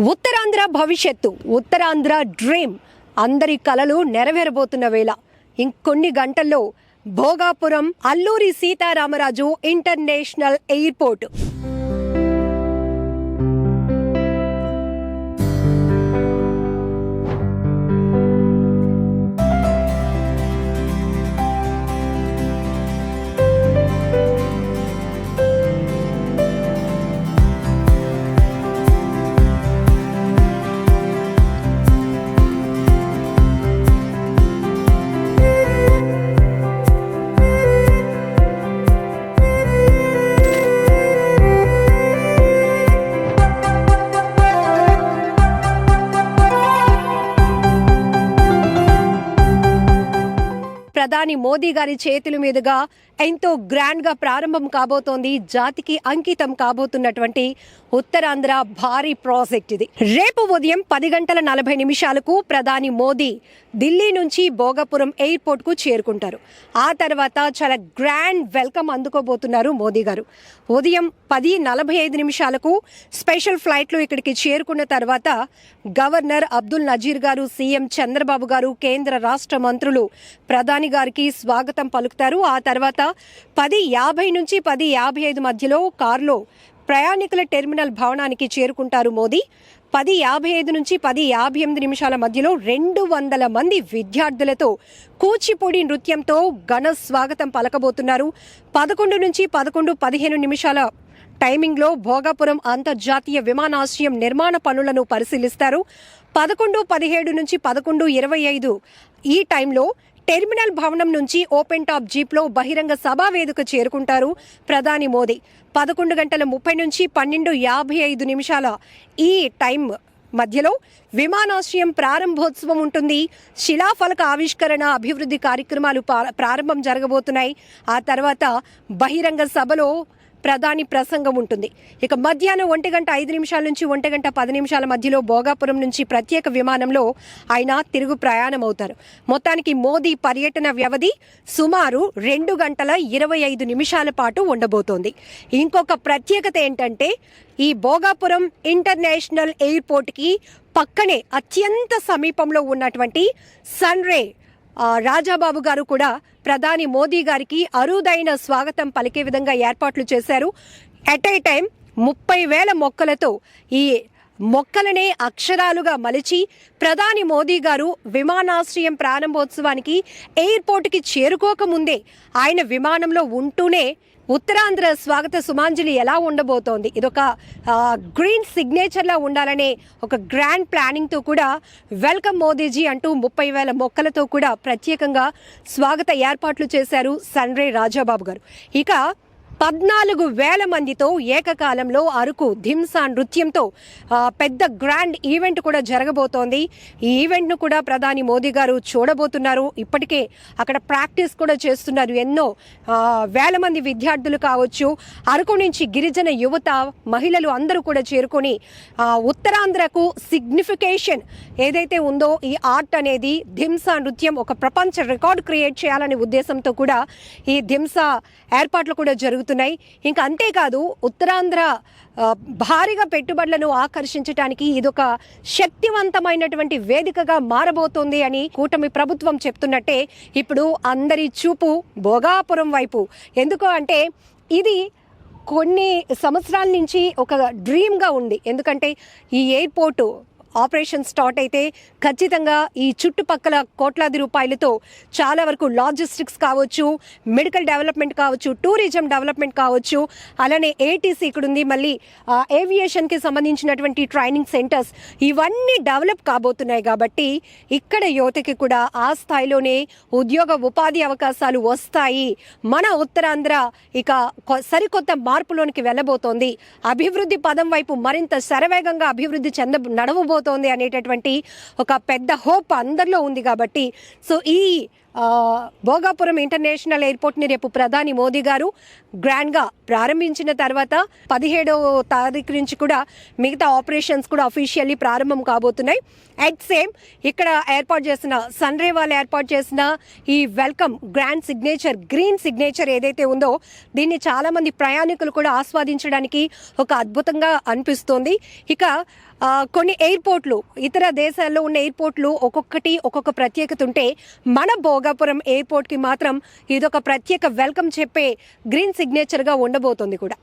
ఉత్తరాంధ్ర భవిష్యత్తు, ఉత్తరాంధ్ర డ్రీమ్ అందరి కలలు నెరవేరబోతున్న వేళ ఇంకొన్ని గంటల్లో భోగాపురం అల్లూరి సీతారామరాజు ఇంటర్నేషనల్ ఎయిర్పోర్ట్ ప్రధాని మోదీ గారి చేతుల మీదుగా ఎంతో గ్రాండ్ గా ప్రారంభం కాబోతోంది. జాతికి అంకితం కాబోతున్నటువంటి ఉత్తరాంధ్ర భారీ ప్రాజెక్ట్ ఇది. రేపు ఉదయం 10:40 ప్రధాని మోదీ ఢిల్లీ నుంచి భోగాపురం ఎయిర్పోర్ట్ కు చేరుకుంటారు. ఆ తర్వాత చాలా గ్రాండ్ వెల్కమ్ అందుకోబోతున్నారు మోదీ గారు. ఉదయం 10:45 స్పెషల్ ఫ్లైట్ లో ఇక్కడికి చేరుకున్న తర్వాత గవర్నర్ అబ్దుల్ నజీర్ గారు, సీఎం చంద్రబాబు గారు, కేంద్ర రాష్ట్ర మంత్రులు ప్రధాని గారికి స్వాగతం పలుకుతారు. ఆ తర్వాత 10:50 నుంచి 10:55 మధ్యలో కారులో ప్రయాణికుల టెర్మినల్ భవనానికి చేరుకుంటారు మోదీ. 10:55 నుంచి 10:58 మధ్యలో 200 మంది విద్యార్థులతో కూచిపూడి నృత్యంతో ఘన స్వాగతం పలకబోతున్నారు. 11 నుంచి 11:15 టైమింగ్లో భోగాపురం అంతర్జాతీయ విమానాశ్రయం నిర్మాణ పనులను పరిశీలిస్తారు. 11:17 నుంచి 11:25 ఈ టైంలో టెర్మినల్ భవనం నుంచి ఓపెన్ టాప్ జీప్లో బహిరంగ సభా వేదిక చేరుకుంటారు ప్రధాని మోదీ. 11:30 నుంచి 12:55 ఈ టైం మధ్యలో విమానాశ్రయం ప్రారంభోత్సవం ఉంటుంది. శిలాఫలక ఆవిష్కరణ, అభివృద్ధి కార్యక్రమాలు ప్రారంభం జరగబోతున్నాయి. ఆ తర్వాత బహిరంగ సభలో ప్రధాని ప్రసంగం ఉంటుంది. ఇక మధ్యాహ్నం 1:05 నుంచి 1:10 మధ్యలో భోగాపురం నుంచి ప్రత్యేక విమానంలో ఆయన తిరుగు ప్రయాణం అవుతారు. మొత్తానికి మోదీ పర్యటన వ్యవధి సుమారు 2:25 పాటు ఉండబోతోంది. ఇంకొక ప్రత్యేకత ఏంటంటే ఈ భోగాపురం ఇంటర్నేషనల్ ఎయిర్పోర్ట్కి పక్కనే అత్యంత సమీపంలో ఉన్నటువంటి సన్రే రాజాబాబు గారు కూడా ప్రధాని మోదీ గారికి అరుదైన స్వాగతం పలికే విధంగా ఏర్పాట్లు చేశారు. ఎట్ ఏ టైం 30,000 మొక్కలతో ఈ మొక్కలనే అక్షరాలుగా మలిచి ప్రధాని మోదీ గారు విమానాశ్రయం ప్రారంభోత్సవానికి ఎయిర్పోర్ట్కి చేరుకోకముందే ఆయన విమానంలో ఉంటూనే ఉత్తరాంధ్ర స్వాగత సుమాంజలి ఎలా ఉండబోతోంది, ఇదొక గ్రీన్ సిగ్నేచర్లా ఉండాలనే ఒక గ్రాండ్ ప్లానింగ్తో కూడా వెల్కమ్ మోదీజీ అంటూ 30,000 మొక్కలతో కూడా ప్రత్యేకంగా స్వాగత ఏర్పాట్లు చేశారు సన్రే రాజాబాబు గారు. ఇక 14,000 మందితో ఏకకాలంలో అరకు ధింసా నృత్యంతో పెద్ద గ్రాండ్ ఈవెంట్ కూడా జరగబోతోంది. ఈ ఈవెంట్ను కూడా ప్రధాని మోదీ గారు చూడబోతున్నారు. ఇప్పటికే అక్కడ ప్రాక్టీస్ కూడా చేస్తున్నారు. ఎన్నో వేల మంది విద్యార్థులు కావచ్చు, అరకు నుంచి గిరిజన యువత, మహిళలు అందరూ కూడా చేరుకొని ఉత్తరాంధ్రకు సిగ్నిఫికేషన్ ఏదైతే ఉందో ఈ ఆర్ట్ అనేది ధింసా నృత్యం ఒక ప్రపంచ రికార్డు క్రియేట్ చేయాలనే ఉద్దేశంతో కూడా ఈ ధింసా ఏర్పాట్లు కూడా జరుగుతున్నాయి. ఇంకా అంతేకాదు ఉత్తరాంధ్ర భారీగా పెట్టుబడులను ఆకర్షించడానికి ఇదొక శక్తివంతమైనటువంటి వేదికగా మారబోతోంది అని కూటమి ప్రభుత్వం చెప్తున్నట్టే ఇప్పుడు అందరి చూపు భోగాపురం వైపు. ఎందుకు అంటే ఇది కొన్ని సంవత్సరాల నుంచి ఒక డ్రీమ్గా ఉంది. ఎందుకంటే ఈ ఎయిర్పోర్టు ఆపరేషన్ స్టార్ట్ అయితే ఖచ్చితంగా ఈ చుట్టుపక్కల కోట్లాది రూపాయలతో చాలా వరకు లాజిస్టిక్స్ కావచ్చు, మెడికల్ డెవలప్మెంట్ కావచ్చు, టూరిజం డెవలప్మెంట్ కావచ్చు, అలానే ఏటీసీ ఇక్కడ ఉంది, మళ్ళీ ఏవియేషన్కి సంబంధించినటువంటి ట్రైనింగ్ సెంటర్స్ ఇవన్నీ డెవలప్ కాబోతున్నాయి. కాబట్టి ఇక్కడ యువతకి కూడా ఆ స్థాయిలోనే ఉద్యోగ ఉపాధి అవకాశాలు వస్తాయి. మన ఉత్తరాంధ్ర ఇక సరికొత్త మార్పులోనికి వెళ్ళబోతోంది. అభివృద్ధి పదం వైపు మరింత శరవేగంగా అభివృద్ధి నడవబోతోంది అనేటటువంటి ఒక పెద్ద హోప్ అందరిలో ఉంది. కాబట్టి సో ఈ భోగాపురం ఇంటర్నేషనల్ ఎయిర్పోర్ట్ని రేపు ప్రధాని మోదీ గారు గ్రాండ్గా ప్రారంభించిన తర్వాత 17వ తారీఖు నుంచి కూడా మిగతా ఆపరేషన్స్ కూడా అఫీషియల్లీ ప్రారంభం కాబోతున్నాయి. అట్ సేమ్ ఇక్కడ ఏర్పాటు చేసిన సన్రే వాళ్ళు ఏర్పాటు చేసిన ఈ welcome grand signature green signature ఏదైతే ఉందో దీన్ని చాలామంది ప్రయాణికులు కూడా ఆస్వాదించడానికి ఒక అద్భుతంగా అనిపిస్తోంది. ఇక కొన్ని ఎయిర్పోర్ట్లు ఇతర దేశాల్లో ఉన్న ఎయిర్పోర్ట్లు ఒక్కొక్కటి ఒక్కొక్క ప్రత్యేకత ఉంటే మన భోగాపురం ఎయిర్పోర్ట్కి మాత్రం ఇదొక ప్రత్యేక వెల్కమ్ చెప్పే గ్రీన్ సిగ్నేచర్గా ఉండబోతోంది కూడా.